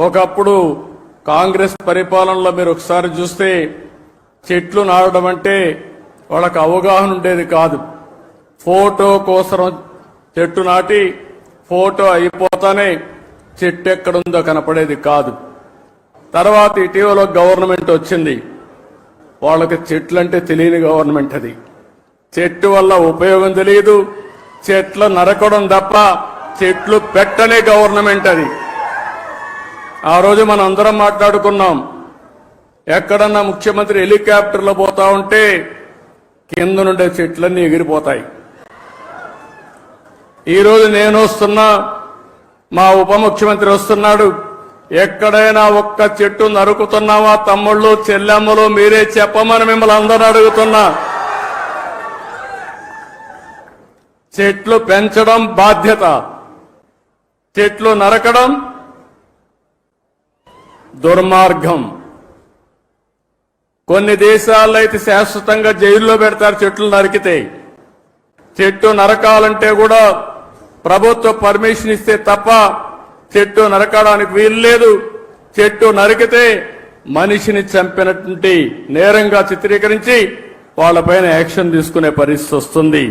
ఒకప్పుడు కాంగ్రెస్ పరిపాలనలో మీరు ఒకసారి చూస్తే చెట్లు నాటడం అంటే వాళ్ళకి అవగాహన ఉండేది కాదు. ఫోటో కోసం చెట్టు నాటి ఫోటో అయిపోతానే చెట్టు ఎక్కడుందో కనపడేది కాదు. తర్వాత ఇటీవల గవర్నమెంట్ వచ్చింది. వాళ్ళకి చెట్లంటే తెలియని గవర్నమెంట్ అది. చెట్టు వల్ల ఉపయోగం తెలియదు, చెట్లు నరకడం తప్ప చెట్లు పెట్టనే గవర్నమెంట్ అది. ఆ రోజు మనం అందరం మాట్లాడుకున్నాం, ఎక్కడన్నా ముఖ్యమంత్రి హెలికాప్టర్లో పోతా ఉంటే కింద నుండే చెట్లన్నీ ఎగిరిపోతాయి. ఈరోజు నేను వస్తున్నా, మా ఉప ముఖ్యమంత్రి వస్తున్నాడు, ఎక్కడైనా ఒక్క చెట్టు నరుకుతున్నావా తమ్ముళ్ళు చెల్లెమ్మలు మీరే చెప్పమని మిమ్మల్ని అందరూ అడుగుతున్నా. చెట్లు పెంచడం బాధ్యత, చెట్లు నరకడం దుర్మార్గం. కొన్ని దేశాల్లో అయితే శాశ్వతంగా జైల్లో పెడతారు చెట్లు నరికితే. చెట్టు నరకాలంటే కూడా ప్రభుత్వ పర్మిషన్ ఇస్తే తప్ప చెట్టు నరకడానికి వీల్లేదు. చెట్టు నరికితే మనిషిని చంపినటువంటి నేరంగా చిత్రీకరించి వాళ్ళపైన యాక్షన్ తీసుకునే పరిస్థితి వస్తుంది.